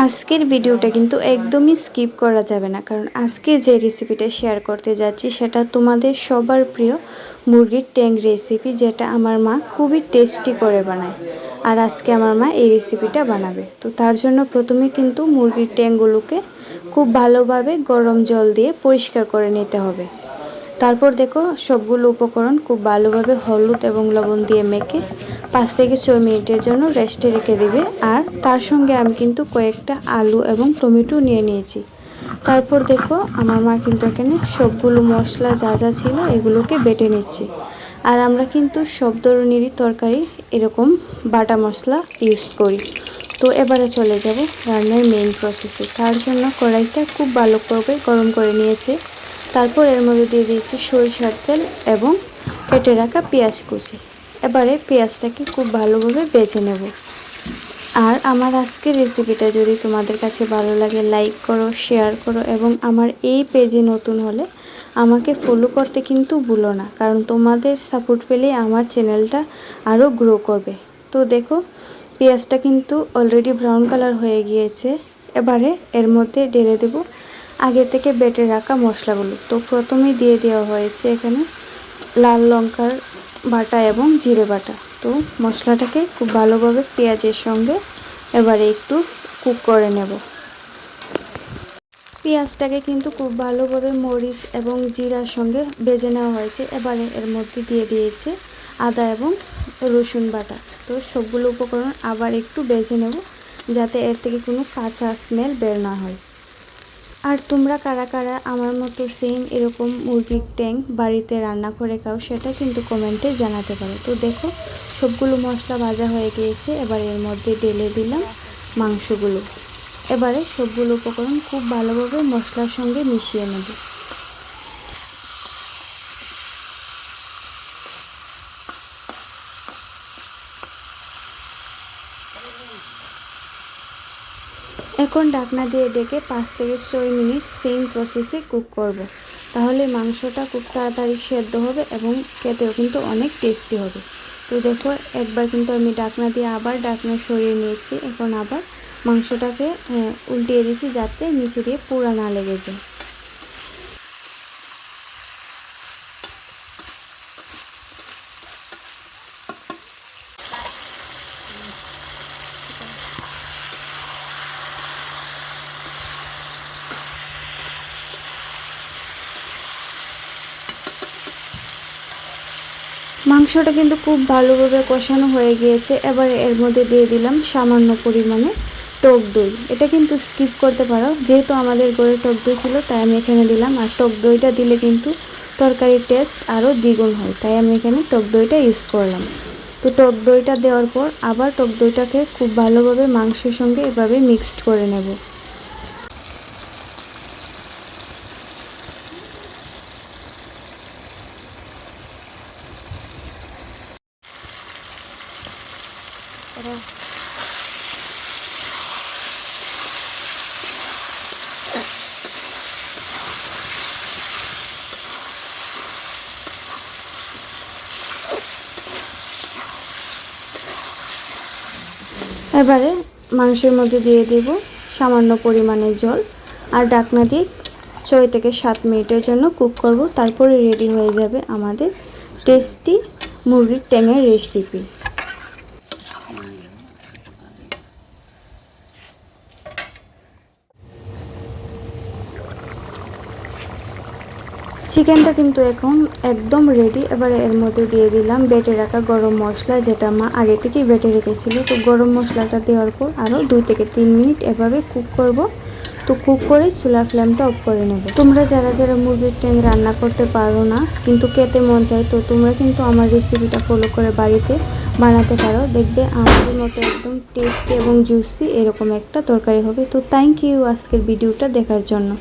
আজকের ভিডিওটা কিন্তু একদমই স্কিপ করা যাবে না, কারণ আজকে যে রেসিপিটা শেয়ার করতে যাচ্ছি সেটা তোমাদের সবার প্রিয় মুরগির ট্যাং রেসিপি, যেটা আমার মা খুবই টেস্টি করে বানায়। আর আজকে আমার মা এই রেসিপিটা বানাবে। তো তার জন্য প্রথমে কিন্তু মুরগির ট্যাংগুলোকে খুব ভালোভাবে গরম জল দিয়ে পরিষ্কার করে নিতে হবে। তারপর দেখো সবগুলো উপকরণ খুব ভালোভাবে হলুদ এবং লবণ দিয়ে মেখে 5 থেকে 6 মিনিটের জন্য রেস্টে রেখে দেবে। আর তার সঙ্গে আমি কিন্তু কয়েকটা আলু এবং টমেটো নিয়ে নিয়েছি। তারপর দেখো আমার মা কিন্তু এখানে সবগুলো মশলা যা যা ছিল এগুলোকে বেটে নিচ্ছে। আর আমরা কিন্তু সব ধরনেরই তরকারি এরকম বাটা মশলা ইউজ করি। তো এবারে চলে যাব রান্নার মেইন প্রসেসে। তার জন্য কড়াইটা খুব ভালো করে গরম করে নিয়েছে। তারপর এর মধ্যে দিয়ে দিয়েছি সরিষার তেল এবং কেটে রাখা পেঁয়াজ কুচি। এবারে পেঁয়াজটাকে খুব ভালোভাবে ভেজে নেব। আর আমার আজকের রেসিপিটা যদি তোমাদের কাছে ভালো লাগে, লাইক করো, শেয়ার করো এবং আমার এই পেজে নতুন হলে আমাকে ফলো করতে কিন্তু ভুলো না, কারণ তোমাদের সাপোর্ট পেলে আমার চ্যানেলটা আরও গ্রো করবে। তো দেখো পেঁয়াজটা কিন্তু অলরেডি ব্রাউন কালার হয়ে গিয়েছে। এবারে এর মধ্যে ঢেলে দেব আগে থেকে বেটে রাখা মশলাগুলো। তো প্রথমেই দিয়ে দেওয়া হয়েছে এখানে লাল লঙ্কার বাটা এবং জিরে বাটা। তো মশলাটাকে খুব ভালোভাবে পেঁয়াজের সঙ্গে এবারে একটু কুক করে নেব। পেঁয়াজটাকে কিন্তু খুব ভালোভাবে মরিচ এবং জিরার সঙ্গে ভেজে নেওয়া হয়েছে। এবারে এর মধ্যে দিয়ে দিয়েছে আদা এবং রসুন বাটা। তো সবগুলো উপকরণ আবার একটু ভেজে নেব, যাতে এর থেকে কোনো কাঁচা স্মেল বের না হয়। আর তোমরা কারা কারা আমার মতো সেম এরকম মুরগির ট্যাং বাড়িতে রান্না করে খাও, সেটা কিন্তু কমেন্টে জানাতে পারো। তো দেখো সবগুলো মশলা ভাজা হয়ে গিয়েছে। এবার এর মধ্যে ঢেলে দিলাম মাংসগুলো। এবারে সবগুলো উপকরণ খুব ভালোভাবে মশলার সঙ্গে মিশিয়ে নেব। এখন ঢাকনা দিয়ে ডেকে 5 থেকে 6 মিনিট সেম প্রসেসে কুক করব। তাহলে মাংসটা খুব তাড়াতাড়ি সেদ্ধ হবে এবং খেতেও কিন্তু অনেক টেস্টি হবে। তো দেখো একবার কিন্তু আমি ঢাকনা দিয়ে আবার ঢাকনা সরিয়ে নিয়েছি। এখন আবার মাংসটাকে উল্টিয়ে দিয়েছি, যাতে নিচে দিয়ে পুড়া না লেগে যায়। মাংসটা কিন্তু খুব ভালোভাবে কষানো হয়ে গিয়েছে। এবারে এর মধ্যে দিয়ে দিলাম সামান্য পরিমাণে টক দই। এটা কিন্তু স্কিপ করতে পারো, যেহেতু আমাদের ঘরে টক দই ছিল তাই আমি এখানে দিলাম। আর টক দইটা দিলে কিন্তু তরকারির টেস্ট আরও দ্বিগুণ হয়, তাই আমি এখানে টক দইটা ইউজ করলাম। তো টক দইটা দেওয়ার পর আবার টক দইটাকে খুব ভালোভাবে মাংসের সঙ্গে এভাবে মিক্সড করে নেব। এবারে মাংসের মধ্যে দিয়ে দেব সামান্য পরিমাণে জল আর ঢাকনা দিয়ে 6 থেকে 7 মিনিটের জন্য কুক করব। তারপরে রেডি হয়ে যাবে আমাদের টেস্টি মুরগির ট্যাংয়ের রেসিপি। চিকেনটা কিন্তু এখন একদম রেডি। এবারে এর মধ্যে দিয়ে দিলাম বেটে রাখা গরম মশলা, যেটা মা আগে থেকেই বেটে রেখেছিল। তো গরম মশলাটা দেওয়ার পর আরও 2 থেকে 3 মিনিট এভাবে কুক করব। তো কুক করে চুলার ফ্লেমটা অফ করে নেব। তোমরা যারা যারা মুরগির ট্যাং রান্না করতে পারো না কিন্তু খেতে মন চায়, তো তোমরা কিন্তু আমার রেসিপিটা ফলো করে বাড়িতে বানাতে পারো। দেখবে আমাদের মতো একদম টেস্টি এবং জুসি এরকম একটা তরকারি হবে। তো থ্যাংক ইউ আজকের ভিডিওটা দেখার জন্য।